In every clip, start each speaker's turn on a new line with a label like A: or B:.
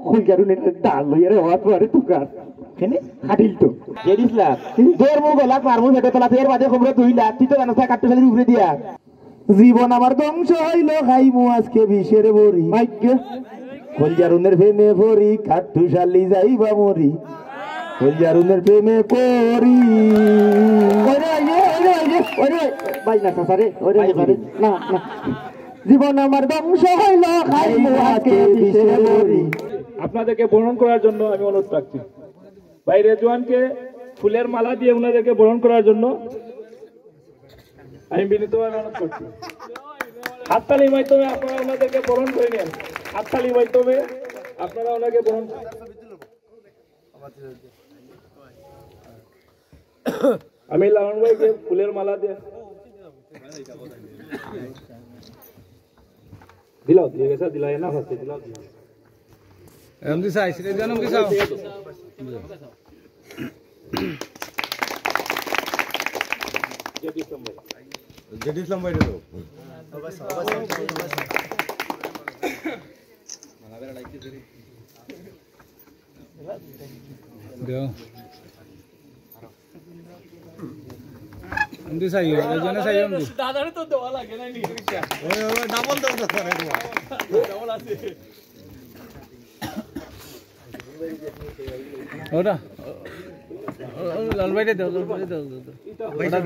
A: খুলজারুনের ডাল লইয়ারে হওয়া তো আরে তুকার কেনে হাডিল তো জেডিস লাখ তোর মো গলাক মারমু হেটে তোলা ফের বাদে খবর 2 লাখ তুই তো জানাস কাটতে ফেলি উপরে দিয়া জীবন আমার ধ্বংস হইল খাইমু আজকে বিষের বড়ি ভাগ্য খুলজারুনের প্রেমে পড়ি কাটুশালি যাইবা মরি খুলজারুনের প্রেমে পড়ি ওরে ওরে ভাই না সাসারে ওরে না না জীবন আমার ধ্বংস হইল খাইমু আজকে বিষের বড়ি।
B: আপনাদেরকে বরণ করার জন্য আমি অনুরোধ রাখছি ভাই রেজওয়ানকে ফুলের মালা দিয়ে ওনাদেরকে বরণ করার জন্য আমি বিনীতভাবে অনুরোধ করছি। হাততালির মাধ্যমে আপনারা ওনাদেরকে বরণ করে নেন, হাততালির মাধ্যমে আপনারা ওনাকে বরণ আমি লালন ভাইকে ফুলের মালা দিয়ে দিলাও দিয়ে গেছে দিলাই না ফার্স্টে দিলাও
C: এমডি সাইজ রে জনম কি সাও জেডি ইসলাম ভাই রে মালাবেরা লাইতে দেরি দেও এমডি সাইজ রে জনে সাইজ এমডি দাদারে তো দেওয়া লাগে না নি ওই ডাবল দাও তো করে ডাবল আছে ওটা লাল ভাই দাও ভাই দাও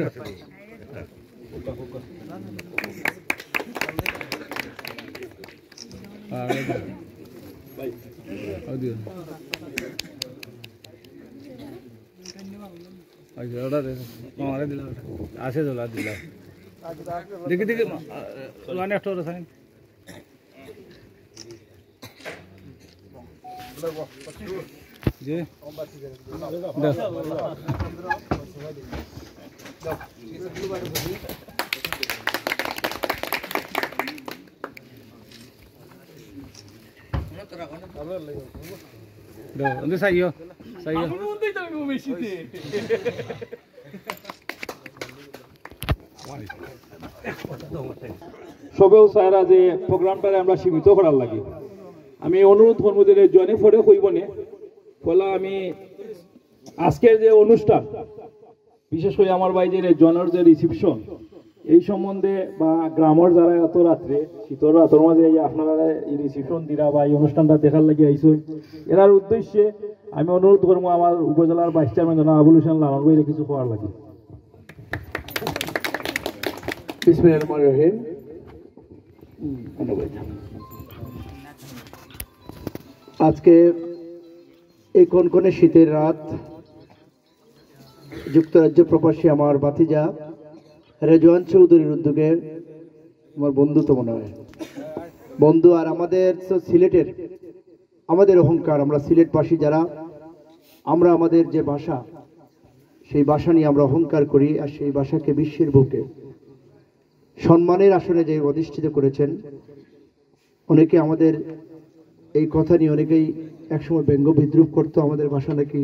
C: ভাই আদিও আজ ওটা দে মারে দিলা আসে দলা দিলা দেখি দেখি ওয়ান একটা ওটা সাইন জি দাও ¿Dónde salió? Salió.
B: সবেও স্যারা যে প্রোগ্রামটারে আমরা সীমিত করার লাগে আমি অনুরোধ করবো যে জনে ফরে হইব নে ফলে আমি আজকের যে অনুষ্ঠান বিশেষ করে আমার ভাই যে জনের যে রিসিপশন এই সম্বন্ধে বা গ্রামের যারা এত রাত্রে শীতর রাতের মাঝে আপনারা এই রিসিপশন দিরা বা এই অনুষ্ঠানটা দেখার লাগে আইসই এর উদ্দেশ্যে আমি অনুরোধ করবো আমার উপজেলার ভাইস চেয়ারম্যান জনাব আবুল হোসেন লালন ভাইয়ের কিছু করার লাগে।
A: বিসমিল্লাহির রহমানির রহিম। আজকে এই কনকনে শীতের রাত যুক্তরাজ্য প্রবাসী আমার ভাতিজা রেজওয়ান চৌধুরীর উদ্যোগে আমার বন্ধু তো মনে হয় বন্ধু আর আমাদের সিলেটের আমাদের অহংকার আমরা সিলেটবাসী যারা আমরা আমাদের যে ভাষা সেই ভাষা নিয়ে আমরা অহংকার করি আর সেই ভাষাকে বিশ্বের বুকে সম্মানের আসনে যে অধিষ্ঠিত করেছেন অনেকে আমাদের এই কথা নিয়ে অনেকেই একসময় ব্যঙ্গ বিদ্রুপ করতো আমাদের ভাষা নাকি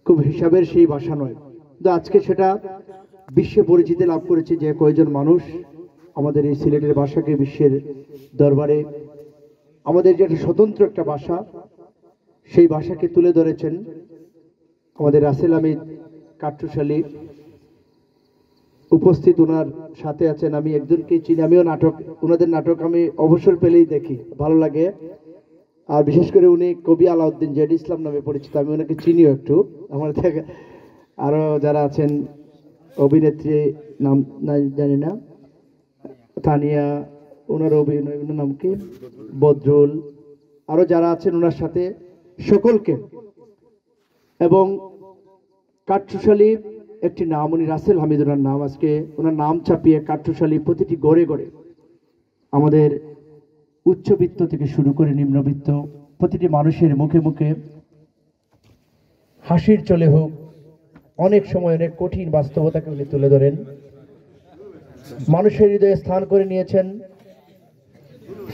A: খুব হিসাবের সেই ভাষা নয় কিন্তু আজকে সেটা বিশ্বে পরিচিতি লাভ করেছে যে কয়েকজন মানুষ আমাদের এই সিলেটের ভাষাকে বিশ্বের দরবারে আমাদের যে স্বতন্ত্র একটা ভাষা সেই ভাষাকে তুলে ধরেছেন আমাদের রাসেল আমিদ কাট্টুশালী উপস্থিত ওনার সাথে আছেন আমি একজনকে চিনি আমিও নাটক ওনাদের নাটক আমি অবসর পেলেই দেখি ভালো লাগে আর বিশেষ করে উনি কবি আলাউদ্দিন জেডি ইসলাম নামে পরিচিত আমি ওনাকে চিনিও একটু আমার থেকে আরো যারা আছেন অভিনেত্রী নাম জানি না তানিয়া ওনার অভিনয় নাম কি বদরুল আরো যারা আছেন ওনার সাথে সকলকে এবং কাট্টুশালী একটি নাম উনি রাসেল হামিদ ওনার নাম আজকে ওনার নাম ছাপিয়ে কাট্টুশালী প্রতিটি গড়ে গড়ে আমাদের উচ্চবিত্ত থেকে শুরু করে নিম্নবিত্ত প্রতিটি মানুষের মুখে মুখে হাসির চলে হোক অনেক সময় অনেক কঠিন বাস্তবতাকে উনি তুলে ধরেন মানুষের হৃদয়ে স্থান করে নিয়েছেন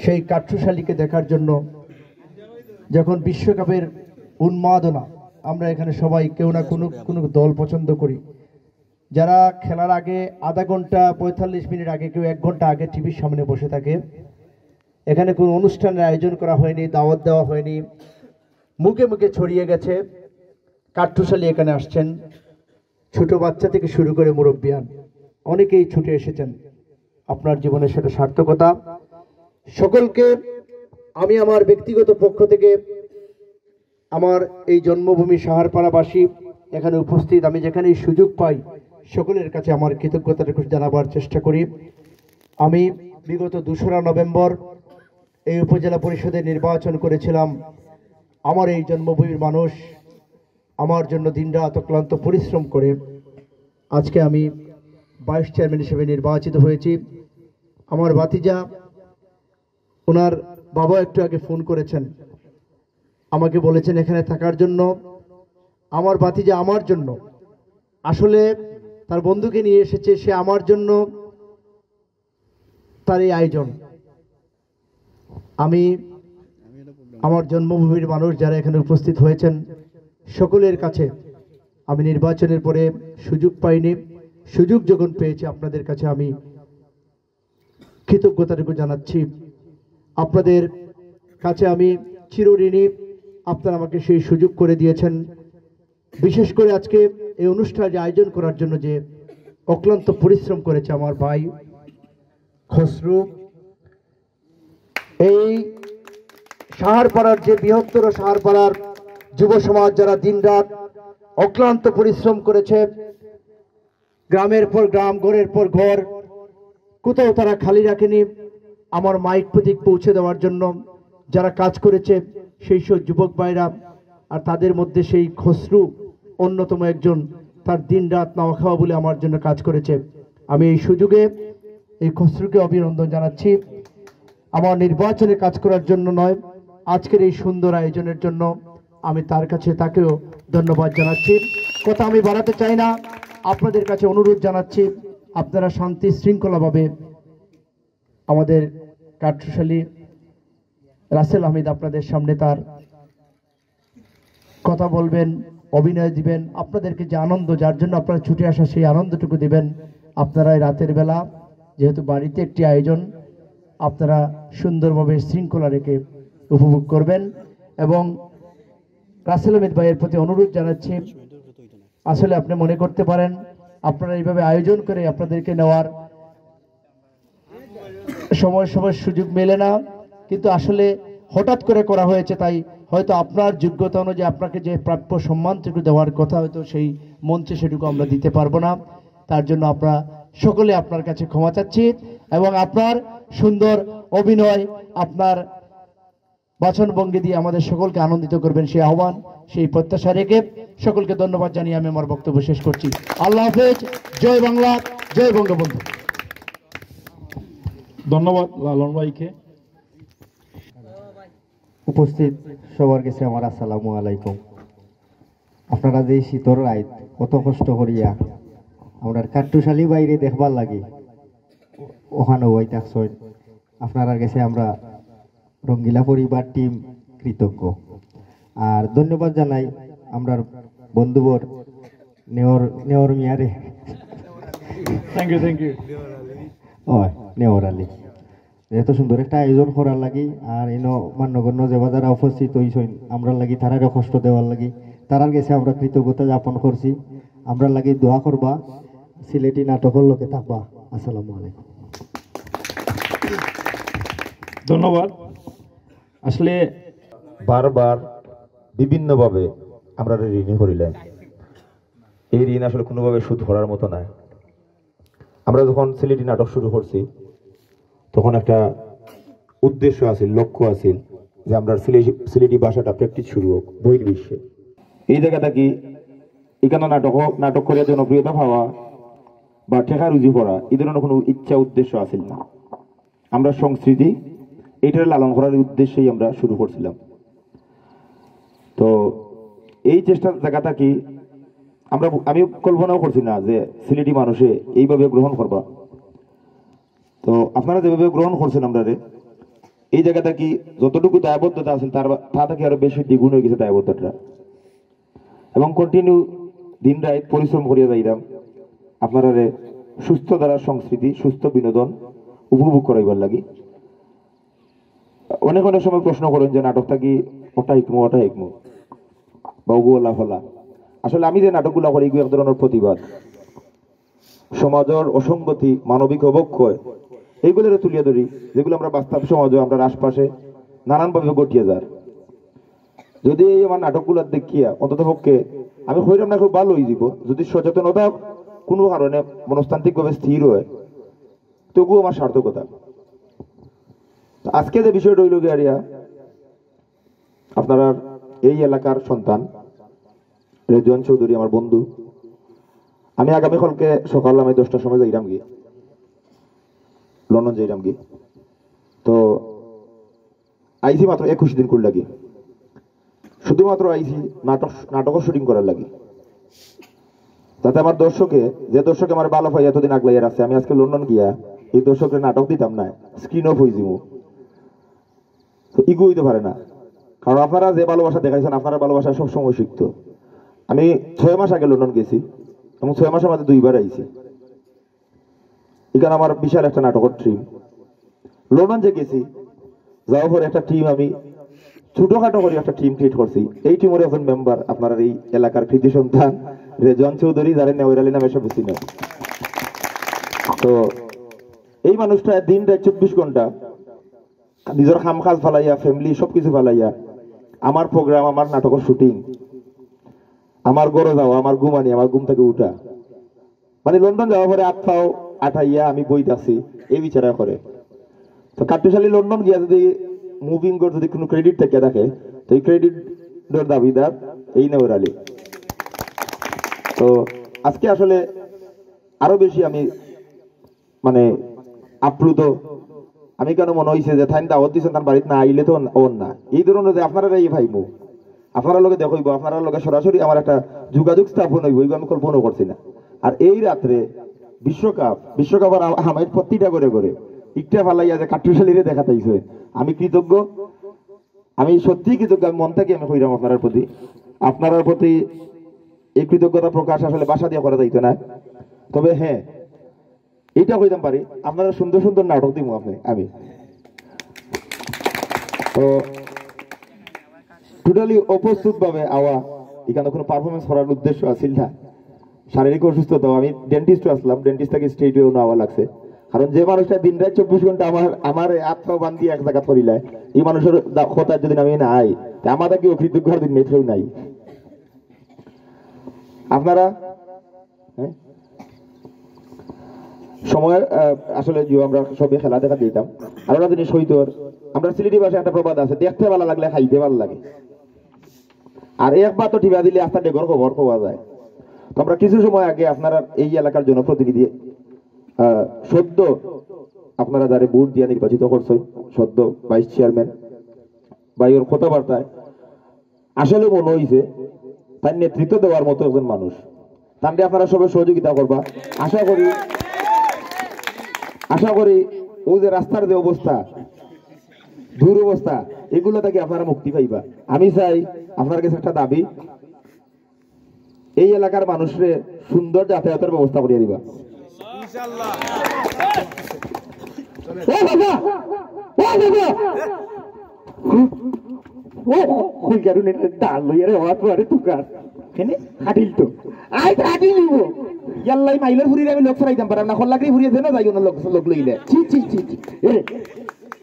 A: সেই কাট্টুশালীকে দেখার জন্য যখন বিশ্বকাপের উন্মাদনা আমরা এখানে সবাই কেউ না কোনো দল পছন্দ করি যারা খেলার আগে আধা ঘন্টা 45 মিনিট আগে কেউ 1 ঘন্টা আগে টিভির সামনে বসে থাকে এখানে কোনো অনুষ্ঠানের আয়োজন করা হয়নি, দাওয়াত দেওয়া হয়নি, মুখে মুখে ছড়িয়ে গেছে। কাঠঠুশালী এখানে আসছেন, ছোট বাচ্চা থেকে শুরু করে মুরব্বিয়ান অনেকেই ছুটে এসেছেন। আপনার জীবনের সেটা সার্থকতা। সকলকে আমি আমার ব্যক্তিগত পক্ষ থেকে, আমার এই জন্মভূমি সাহারপাড়াবাসী এখানে উপস্থিত, আমি যেখানেই সুযোগ পাই সকলের কাছে আমার কৃতজ্ঞতাটুকু জানাবার চেষ্টা করি। আমি বিগত 2রা নভেম্বর এই উপজেলা পরিষদে নির্বাচন করেছিলাম। আমার এই জন্মভূমির মানুষ আমার জন্য দিনরাত অক্লান্ত পরিশ্রম করে আজকে আমি ভাইস চেয়ারম্যান হিসেবে নির্বাচিত হয়েছি। আমার ভাতিজা, ওনার বাবা একটু আগে ফোন করেছেন, আমাকে বলেছেন এখানে থাকার জন্য। আমার ভাতিজা আমার জন্য, আসলে তার বন্ধুকে নিয়ে এসেছে, সে আমার জন্য তার এই আয়োজন। আমি আমার জন্মভূমির মানুষ যারা এখানে উপস্থিত হয়েছেন সকলের কাছে আমি নির্বাচনের পরে সুযোগ পাইনি, সুযোগ যখন পেয়েছি আপনাদের কাছে আমি কৃতজ্ঞতাটুকু জানাচ্ছি। আপনাদের কাছে আমি চিরঋণী, আপনারা আমাকে সেই সুযোগ করে দিয়েছেন। বিশেষ করে আজকে এই অনুষ্ঠান আয়োজন করার জন্য যে অক্লান্ত পরিশ্রম করেছে আমার ভাই খসরু, এই সাহারপাড়ার যে বৃহত্তর সাহারপাড়ার যুব সমাজ যারা দিনরাত অক্লান্ত পরিশ্রম করেছে, গ্রামের পর গ্রাম, ঘরের পর ঘর, কোথাও তারা খালি রাখেনি আমার মাইক প্রতীক পৌঁছে দেওয়ার জন্য যারা কাজ করেছে সেই সব যুবক ভাইরা। আর তাদের মধ্যে সেই খসরু অন্যতম একজন, তার দিন রাত না খাওয়া বলে আমার জন্য কাজ করেছে। আমি এই সুযোগে এই খসরুকে অভিনন্দন জানাচ্ছি, আমার নির্বাচনে কাজ করার জন্য নয়, আজকের এই সুন্দর আয়োজনের জন্য আমি তার কাছে তাকেও ধন্যবাদ জানাচ্ছি। কথা আমি বাড়াতে চাই না, আপনাদের কাছে অনুরোধ জানাচ্ছি আপনারা শান্তি শৃঙ্খলাভাবে আমাদের কাঠশালী রাসেল আহমেদ আপনাদের সামনে তার কথা বলবেন, অভিনয় দিবেন। আপনাদেরকে যে আনন্দ, যার জন্য আপনারা ছুটে আসা, সেই আনন্দটুকু দিবেন। আপনারা এই রাতের বেলা যেহেতু বাড়িতে একটি আয়োজন, আপনারা সুন্দরভাবে শৃঙ্খলা রেখে উপভোগ করবেন। এবং রাসেল আহমেদ ভাইয়ের প্রতি অনুরোধ জানাচ্ছি, আসলে আপনি মনে করতে পারেন আপনারা এইভাবে আয়োজন করে আপনাদেরকে নেওয়ার সময় সময় সুযোগ মেলে না, কিন্তু আসলে হঠাৎ করে করা হয়েছে, তাই হয়তো আপনার যোগ্যতা অনুযায়ী আপনাকে যে প্রাপ্য সম্মানটুকু দেওয়ার কথা হয়তো সেই মঞ্চে সেটুকু আমরা দিতে পারবো না। তার জন্য আমরা সকলে আপনার কাছে ক্ষমা চাচ্ছি এবং আপনার সুন্দর অভিনয়, আপনার বাচনভঙ্গি দিয়ে আমাদের সকলকে আনন্দিত করবেন সেই আহ্বান, সেই প্রত্যাশা রেখে সকলকে ধন্যবাদ জানিয়ে আমি আমার বক্তব্য শেষ করছি। আল্লাহ হাফেজ, জয় বাংলা, জয় বঙ্গবন্ধু।
B: ধন্যবাদ লালন ভাইকে।
D: উপস্থিত সবার কাছে আমার আসসালামু আলাইকুম। আপনারা যে শীতর রাত কত কষ্ট করিয়া আমরা কাঠটুশালী বাইরে দেখবার লাগি ওখানে ওই দেখছেন, আপনার কাছে আমরা রঙ্গিলা পরিবার টিম কৃতজ্ঞ। আর ধন্যবাদ জানাই আমরা বন্ধুবর নেওর মিয়ারে,
B: থ্যাংক ইউ
D: নেওর আলী, এত সুন্দর একটা আয়োজন করার লাগি। আর এনো মান্যগণ্য যে যারা উপস্থিত হইছেন আমরা লাগি তারারও কষ্ট দেওয়ার লাগি, তারার কাছে আমরা কৃতজ্ঞতা জ্ঞাপন করছি। আমরা লাগি দোয়া করবা, সিলেটি নাটকের লোকে থাকবা। আসসালামু আলাইকুম।
B: ধন্যবাদ। আসলে
E: বারবার বিভিন্নভাবে আমরা ঋণী করিলেন, এই ঋণ আসলে কোনোভাবে শোধ করার মতো নয়। আমরা যখন সিলেটি নাটক শুরু করছি তখন একটা উদ্দেশ্য আছিল, লক্ষ্য আছিল যে আমরা সিলেটি ভাষাটা প্র্যাকটিস শুরু হোক বহির্বিশ্বে। এই জায়গাটা কি এখানে নাটক করে জনপ্রিয়তা পাওয়া বা ঠেকা রুজি করা এই ধরনের কোনো ইচ্ছা উদ্দেশ্য আছিল না। আমরা সংস্কৃতি এইটার লালন করার উদ্দেশ্যেই আমরা শুরু করছিলাম। তো এই চেষ্টার জায়গাটা কি আমি কল্পনাও করছি না যে সিলেটি মানুষে এইভাবে গ্রহণ করবা। তো আপনারা যেভাবে গ্রহণ করছেন আমরা এই জায়গাটা কি যতটুকু দায়বদ্ধতা আছে তা থেকে আরো বেশি দ্বিগুণ হয়ে গেছে দায়বদ্ধতা, এবং কন্টিনিউ দিন রাত পরিশ্রম করিয়া যাইলাম আপনারা সুস্থ দ্বারা সংস্কৃতি, সুস্থ বিনোদন উপভোগ করাইবার লাগি। অনেক অনেক সময় প্রশ্ন করেন যে নাটকটা কি ওটা হিকমু বা ওগুলা ফলা। আসলে আমি যে নাটকগুলো করি এগুলো এক ধরনের প্রতিবাদ, সমাজের অসঙ্গতি, মানবিক অবক্ষয় এইগুলো তুলিয়ে ধরি, যেগুলো আমরা বাস্তব সমাজে আমরা আশপাশে নানানভাবে ঘটিয়ে যার। যদি এই আমার নাটকগুলো দেখিয়া অন্তত পক্ষে আমি হইলাম না, খুব ভালো হয়ে যাব। যদি সচেতনতা কোনো কারণে মনস্তান্ত্রিকভাবে স্থির হয়, তবুও আমার সার্থকতা। আজকে যে বিষয়টা হইল গিয়া, আপনারা এই এলাকার সন্তান রেজওয়ান চৌধুরী আমার বন্ধু। আমি আগামীকালকে সকাল আমি 10টার সময় যাইরাম গিয়ে লন্ডন যাইরাম গিয়ে, তো আইসি মাত্র 21 দিন করে লাগি, শুধুমাত্র আইসি নাটকের শুটিং করার লাগি, যাতে আমার দর্শকে যে দর্শকে আমার ভালো পাই এতদিন আগলাইয়া রাখছে, আমি আজকে লন্ডন গিয়া এই দর্শকের নাটক দিতাম না, স্ক্রিন অফ হয়ে যাবো। তো ইগো হইতে পারে না, কারণ আপনারা যে ভালোবাসা দেখাইছেন আপনারা ভালোবাসা সবসময় শিখতো। আমি 6 মাস আগে লন্ডন গেছি এবং 6 মাসের মধ্যে 2বার আইছি। এখানে আমার বিশাল একটা নাটকের টিম। লন্ডন যে গেছি, যাওয়ার পর একটা টিম আমি ছোটখাটো করে একটা টিম ক্রিয়েট করছি। এই টিমের একজন মেম্বার আপনার এই এলাকার কৃতি সন্তান রেজওয়ান চৌধুরী, যারা নেওয়ার আলী নামে সব বেশি নেয়। তো এই মানুষটা দিন রাত 24 ঘন্টা নিজের খাম কাজ ফালাইয়া, ফ্যামিলি সবকিছু ফালাইয়া আমার প্রোগ্রাম, আমার নাটকের শুটিং, আমার গড়ে যাওয়া, আমার ঘুমানি, আমার ঘুম থেকে উঠা, মানে লন্ডন যাওয়ার পরে 8 পাও আঠাইয়া আমি বইতে আছি এই বিচারা করে। তো কাট্টুশালী লন্ডন গিয়া যদি মুভিং করে যদি কোনো ক্রেডিট থেকে থাকে, তো এই ক্রেডিটের দাবিদার এই নেওয়ার আলী। তো আজকে আসলে আরো বেশি আমি মানে আপ্লুত। আমি কেন মনে হয়েছে যে থাইন দাওয়াত দিচ্ছেন তার বাড়িতে না আইলে তো ওর না, এই ধরনের যে আপনারা এই ভাইমু আপনারা লোকে দেখইব, আপনারা লোকে সরাসরি আমার একটা যোগাযোগ স্থাপন হইব, আমি কল্পনা করছি না। আর এই রাত্রে বিশ্বকাপ আর আমার প্রতিটা করে করে ইকটা ফালাইয়া যে কাট্টুশালীরে দেখাতাইছে, আমি কৃতজ্ঞ, আমি সত্যি কৃতজ্ঞ, আমি মন থেকে আমি কইরাম আপনার প্রতি। আপনার প্রতি এই কৃতজ্ঞতা প্রকাশ আসলে বাসা দিয়ে করা যাইতো না। তবে হ্যাঁ, এইটা কইতাম পারি আপনারা সুন্দর সুন্দর নাটক দিব আমি। তো টোটালি অপ্রস্তুত ভাবে আওয়া, এখানে কোনো পারফরমেন্স করার উদ্দেশ্য আছিল না, শারীরিক অসুস্থতা। আমি ডেন্টিস্ট আসলাম, ডেন্টিস্ট থেকে স্টেডিয়াম নেওয়া লাগছে, কারণ যে মানুষটা দিন রাত 24 ঘন্টা আমার আত্মাও বান্ধি এক জায়গা করিলায়, এই মানুষের কথা যদি আমি না আই, আমাদের কি অকৃতজ্ঞ দিন মেট্রেও নাই। আপনারা সময় আসলে আমরা সবাই খেলা দেখা দিতাম। আর ওরা জিনিস হইতো, আমরা সিলেটি ভাষায় একটা প্রবাদ আছে, দেখতে ভালো লাগলে খাইতে ভালো লাগে। আর একবার তো ঠিকা দিলে আস্তা ডেগর খবর পাওয়া যায়। তো আমরা কিছু সময় আগে আপনারা এই এলাকার জনপ্রতিনিধি সদ্য আপনারা যারা ভোট দিয়ে নির্বাচিত করছেন, সদ্য ভাইস চেয়ারম্যান ভাইয়ের কথাবার্তায় আসলে মনে হয়েছে তার নেতৃত্ব দেওয়ার মতো একজন মানুষ। তাহলে আপনারা সবাই সহযোগিতা করবা। আশা করি ওই যে রাস্তার যে অবস্থা, দুরবস্থা, এগুলো থেকে আপনারা মুক্তি পাইবা। আমি চাই আপনার কাছে একটা দাবি, এই এলাকার মানুষের সুন্দর যাতায়াতের ব্যবস্থা করিয়ে দিবা। মাইলের ফুরিয়ে আমি লোক ফেরাইতাম পারাম না, খোল্লাকড়ি ফুরিয়েছে না, যাই না লোক লইলে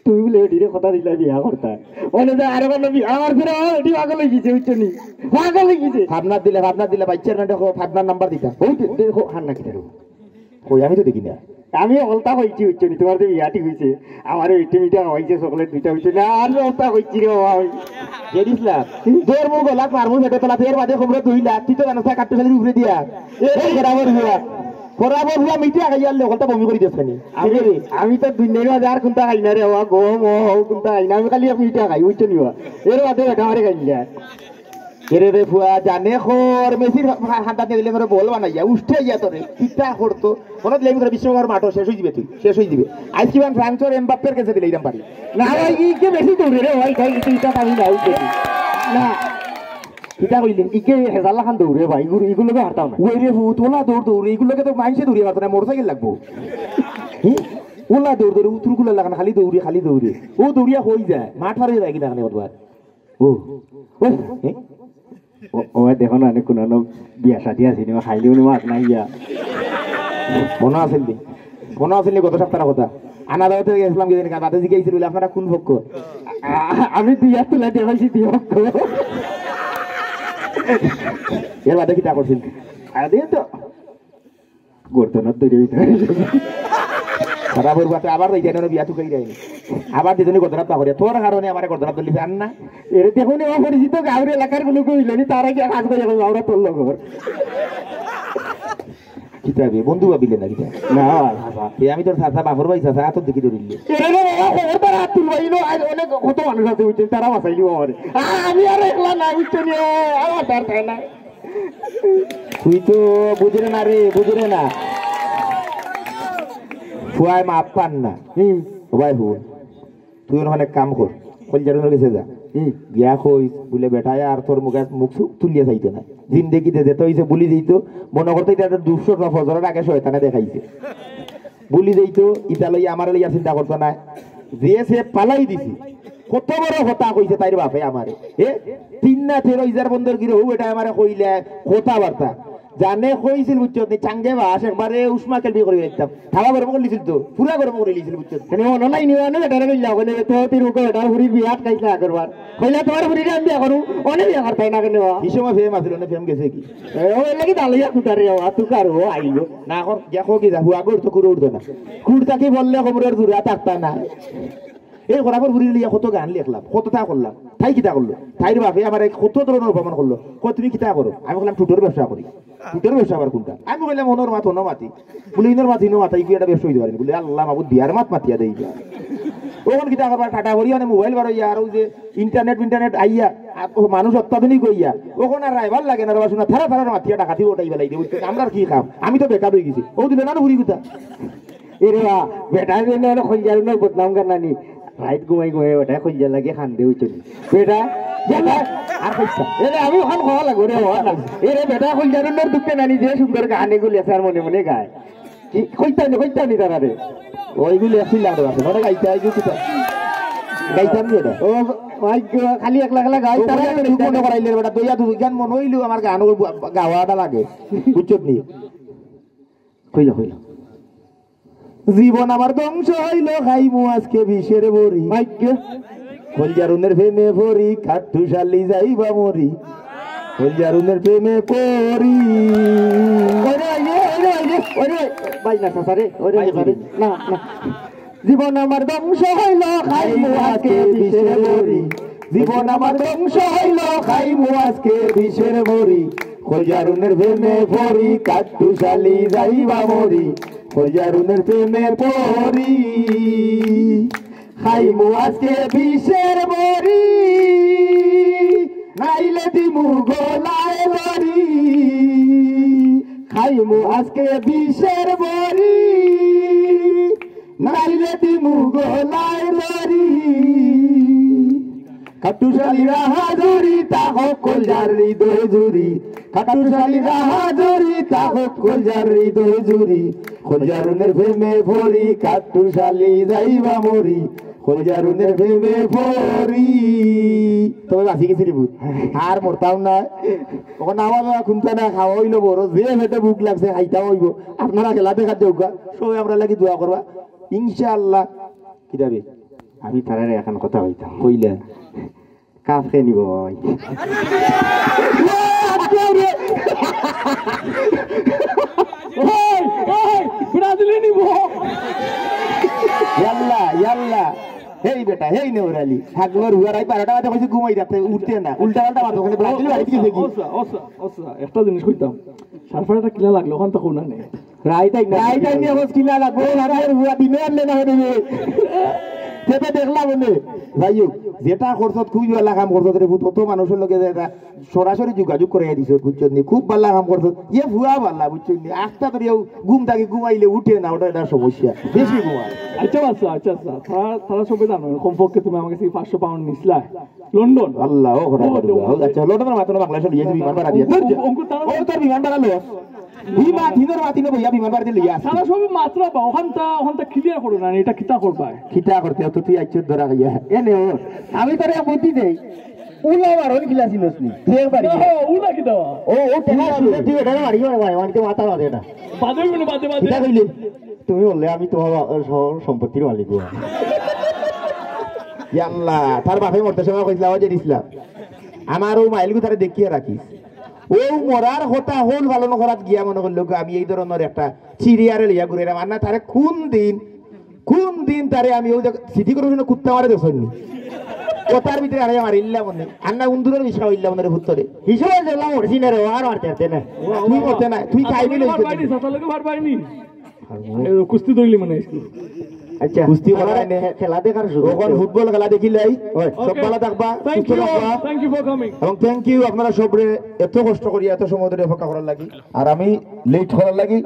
D: তুমি বলে এটিরে কথা দিলা বিয়া করতা, বলে যে আরে বলো আমার ফিরে এটি পাগল হয়ে গেছে, বুঝছো নি, পাগল হয়ে গেছে। ভাবনা দিলে বাচ্চার না দেখো ভাবনার নাম্বার দিতা, ওই দেখো হার নাকি দেখো, কই আমি তো দেখি না। আমি অলতা হয়েছি, বুঝছো নি, তোমার তো বিয়াটি হয়েছে, আমার এইটা মিটা হয়েছে, চকলেট দুইটা হয়েছে না, আর অলতা হয়েছি রে বাবা। জেডিস লাখ তোর মুখ লাখ মারমু সেটা তোলা, ফের বাদে খবর 2 লাখ, তুই তো জানো কাটতে শালির উপরে দিয়া এই বরাবর হুয়া বরাবর হুয়া মিটে আগে যাইলে ওখানটা বমি করে দিয়েছে। আমি তো 2,000 কোনটা খাই না রে বাবা, গম কোনটা খাই না, আমি খালি মিটা খাই, বুঝছো নি, এর বাদে বেটা মারে খাই না। এরে রে ফুয়া জানে খর মেসির হাঁটা দিলে করে বল বানাইয়া উঠে যা তোরে পিতা করতো মনে দিলে করে বিশ্বকাপের মাঠও শেষ হয়ে যাবে, তুই শেষ হয়ে যাবে। আজ কি ফ্রান্সর এমবাপ্পের কাছে দিলে এইরকম পারি না, ভাই কি বেশি দৌড়ে রে ভাই, ভাই এটা আমি না না এটা কইলেন ইকে হেজালা খান দৌড়ে ভাই, এগুলোকে হাঁটাও না, ওই রে ভূত ওলা দৌড় এইগুলোকে তো মাইসে দৌড়িয়ে পারতো না, মোটরসাইকেল লাগবো।
E: ওলা দৌড় দৌড়ে উত্তরগুলো লাগান খালি দৌড়ে ও দৌড়িয়া হয়ে যায় মাঠ হারে যায় কিনা খানে ওর ও
D: ও দেখো না কোনো বিয়া শাদি আছে নি খাইলেও নি মাছ নাই ইয়া
E: মনে আসেন গত সপ্তাহের কথা আনা দাওয়াতে গেছিলাম গেদিন দাদা জিজ্ঞাসা বলে আপনারা কোন পক্ষ
D: আমি দুইয়া তুলা দেখাইছি তুই
E: এর বাদে কি তা করছেন
D: আরে তো গর্দনার তৈরি হইতে
E: খারাপের বাতে আবার যাই না বিয়া টুকাই যায়নি আবার দিদনি গদরাত পাহরিয়া তোর কারণে আমার গদরাত দলিছে আন না
D: এর দেখুন অপরিচিত গাঁওয়ের এলাকার গুলো কইল নি তারা কি কাজ করে যাবে আমরা তোর লগর
E: কিতাবে বন্ধু ভাবিলে না কিতা
D: না
E: আমি তোর চাচা বাপর ভাই চাচা তোর দেখি ধরিলে
D: অনেক কত মানুষ আছে বুঝছেন তারা বাঁচাইলি আমার আমি আর একলা না বুঝছেন আমার তার তাই না
E: তুই তো বুঝরে না ফুয়ায় মাপ পান না ভাই হুন তুই অনেক কাম কর কলজারুনের কাছে যা গিয়া কই বলে বেটায় আর তোর মুখ তুলিয়া যাইতো না জিন্দেগিতে যেতে হইছে বুলি দিত মনে করতে এটা 200 ফজরের আগে শয়তানে দেখাইছে বুলি দিত ইটা লইয়া আমার লইয়া চিন্তা করতো না যে সে পালাই দিছি কত বড় হতা কইছে তাইর বাপে আমারে তিন না তেরো ইজার বন্দর গিরে হু এটা আমারে কইলে কথাবার্তা জানে কইছিল বুঝছো নি চাঙ্গে বাস একবারে উষ্মা কেলবি করে দিতাম থালা গরম করে লিছিল তো পুরা গরম করে লিছিল বুঝছো
D: কেন অনলাইন নিওয়ানে এটা রে যাও বলে তো তির উকে এটা হুরি বিয়াত কাইলা করবার কইলা তোমার হুরি আমি বিয়া করু অনেক বিয়া করতাই না কেন
E: এই সময় ফেম আছিল না ফেম গেছে কি
D: ও লাগি দালিয়া কুতারে আ তু কার ও আইলো
E: না কর দেখো কি যা হুয়া গর তো কুড়ে উঠতো না কুড়তা কি বললে খবরের দূরে থাকতা না এই খরাপর ঘুরি লিয়া কত গান লিখলাম কতটা করলাম তাই কিতা করলো তাইর বাপে আমার কত ধরনের অপমান করলো তুমি কিতা করো আমি বললাম টুটোর ব্যবসা করি টুটোর ব্যবসা আবার কোনটা আমি বললাম অনর মাত অন্য মাতি বলে ইনর মাতি নো মাতাই কি একটা ব্যবসা হইতে পারেনি বলে আল্লাহ মাবুদ বিয়ার মাতিয়া দেই ওখান কিতা করবার টাটা করি মানে মোবাইল বার হইয়া আর ওই যে ইন্টারনেট আইয়া মানুষ অত্যাধুনিক হইয়া ওখানে আর রাইবার লাগে না রবা শোনা থারা মাতিয়া ডাকাতি ওটাই বেলাই দিয়ে বুঝতে আমরা কি খাম আমি তো বেকার হয়ে গেছি ও দিলে না ঘুরি কোথা
D: এরে বেটা দিনে খঞ্জারুনের বদনাম করনানি রাইত ঘুমাই ওটা খঞ্জা লাগে খান দে উঠনি বেটা
E: আর কইতা
D: এরে আমি ওখান খাওয়া লাগো রে এরে বেটা খঞ্জারুনের দুঃখে নানি যে সুন্দর গানে গুলি আছে আর মনে গায় কি কইতানি তারা রে
E: ওইগুলো আসিলাম আছে ওটা গাইতে আইগো কিতা গাইতাম নি ওটা
D: ও ভাই খালি একলা গাই
E: তারা মনে করাইলে বেটা দইয়া দুই গান মন হইলো আমার গান গাওয়াটা লাগে বুঝছত নি কইলা জীবন আমার ধ্বংস হইল খাইমু আজকে বিষের বড়ি
D: ভাগ্য
E: কলজারুনের প্রেমে ভরি কাঠুশালি যাইবা মরি কলজারুনের প্রেমে পড়ি
D: ভাই না সাসারে না জীবন আমার ধ্বংস হইল খাইমু আজকে বিষের বড়ি
E: জীবন আমার ধ্বংস হইল খাইমু আজকে বিষের বড়ি কলজারুনের প্রেমে ভরি কাঠুশালি যাইবা মরি কলজারুনের প্রেমে পড়ি খাইমু আজকে বিষের বড়ি নাইলে দিমু গলায় লড়ি খাইমু আজকে বিষের বড়ি নাইলে দিমু গলায় লড়ি কাটুশালীরা হাজুরি তাহ কলজার হৃদয় জুরি কাটুশালীরা হাজুরি তাহ কলজার হৃদয় জুরি কলজারুনের প্রেমে ভরি কাটুশালী যাইবা মরি কলজারুনের প্রেমে ভরি তবে বাঁচি গেছি রে বুঝ আর মরতাম না তখন আমার খুনতে না খাওয়া হইলো বড় যে পেটে বুক লাগছে খাইতা হইব আপনারা খেলা দেখা দেউক সবাই আমরা লাগি দোয়া করবা ইনশাআল্লাহ কি যাবে
D: আমি তারারে এখন কথা হইতাম
E: কইলা
D: কাপ খেয়ে নিব ভাই
B: ব্রাজিলে নিব
E: ইয়াল্লা হেই বেটা হেই নেউরালি থাকলোর হুয়ারাই 12টা বাজে কইছে ঘুমাই যাতে উঠতে না উল্টা পাল্টা মারতো ওখানে ব্রাজিল বাড়ি গেছে কি
B: একটা জিনিস কইতাম সারফাটা কিলা লাগলো ওখান তো কোনা নেই
E: রাইতাই নিয়ে হোস কিলা লাগবো আর হুয়া দিনে আনলে না হবে সেটা দেখলাম বলে যাই হোক যেটা খরচত খুবই ভালো কাম করছো রে তত মানুষের লগে সরাসরি যোগাযোগ করে দিছ বুঝছো নি খুব ভালো কাম করছো ইয়ে ভুয়া ভাল্লা বুঝছো নি আস্তা ধরে ঘুম থাকি ঘুমাইলে উঠে না ওটা একটা সমস্যা বেশি ঘুমায়
B: আচ্ছা তারা সবাই জানো কমপক্ষে তুমি আমাকে 500 পাউন্ড নিছিলা লন্ডন
E: আল্লাহ ও আচ্ছা লন্ডনের মাত্র বাংলাদেশে দিয়ে বিমান ভাড়া দিয়ে ও তোর বিমান ভাড়া লো হি মা দিনের মাতিনে বইয়া বিমান বাড়িতে লইয়া আসি
B: সারা সব মাত্র বা ওখানটা ক্লিয়ার করো না এটা কিতা করবা
E: খিতা করতে তো তুই আইছত ধরা গিয়া এনে ও আমি তোরে বুদ্ধি দেই উলা মারন খিলাছি নসনি তুই বাড়ি
B: উলা কিতা
E: ও টেলা তুই এটা বাড়ি মারতে মাথা বাদে এটা
B: বাদে
E: কিতা কইলি তুমি বললে আমি তোমার সম্পত্তির মালিক আল্লাহ তার বাপে মরতে সময় কইছিলাম যে দিছিলাম আমার ও মাইলগু তারে দেখিয়ে রাখিস ও মরার হতা হোল ভালো করাত গিয়া মনে করলো আমি এই ধরনের একটা চিড়িয়ারে লিয়া ঘুরে আমার না তারে কোন দিন তারে আমি ওই সিটি করে কুত্তা মারে দেখছনি কথার ভিতরে আরে আমার ইল্লা মনে আন্না উন্দুরের বিষয় ইল্লা মনে ভুত্তরে হিসেবে দিলাম মরছি না রে আর মারতে না তুই করতে না তুই খাইবি লইছিস
B: কুস্তি ধরলি মানে
E: আচ্ছা কুস্তি খেলা দেখার শুরু এখন ফুটবল খেলা দেখিলাই সব ভালো থাকবা সুস্থ থাকবা
B: থ্যাংক ইউ ফর কামিং
E: এবং থ্যাংক ইউ আপনারা সবরে এত কষ্ট করি এত সময় ধরে অপেক্ষা করার লাগি আর আমি লেট করার লাগি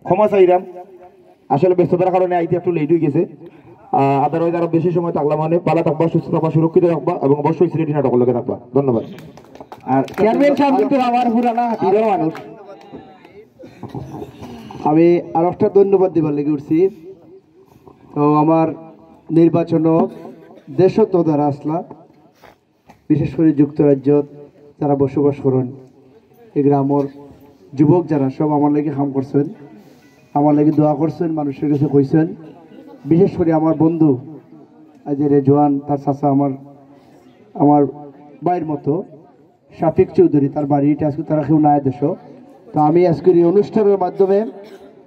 E: ক্ষমা চাইলাম আসলে ব্যস্ততার কারণে আইতে একটু লেট হয়ে গেছে আদারওয়াইজ আরো বেশি সময় থাকলাম মানে ভালো থাকবা সুস্থ থাকবা সুরক্ষিত থাকবা এবং অবশ্যই সিলেটি নাটকের লগে থাকবা ধন্যবাদ আর চেয়ারম্যান সাহেব কিন্তু আমার পুরানা হাতির মানুষ
A: আমি আর একটা ধন্যবাদ দিবার লেগে উঠছি তো আমার নির্বাচন দেশত যারা আসলা বিশেষ করে যুক্তরাজ্য যারা বসবাস করেন এই গ্রামের যুবক যারা সব আমার লাগে কাম করছেন আমার লাগে দোয়া করছেন মানুষের কাছে কইছেন বিশেষ করে আমার বন্ধু আজ রেজওয়ান তার চাচা আমার ভাইয়ের মতো শাফিক চৌধুরী তার বাড়িটা আজকে তারা কেউ নাই দেশ তো আমি আজকের এই অনুষ্ঠানের মাধ্যমে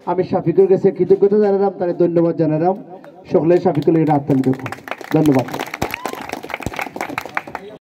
A: আমি শাফিকের কাছে কৃতজ্ঞতা জানালাম তার ধন্যবাদ জানালাম সকলে শাফিকুল এটা আত্মান্বিত ধন্যবাদ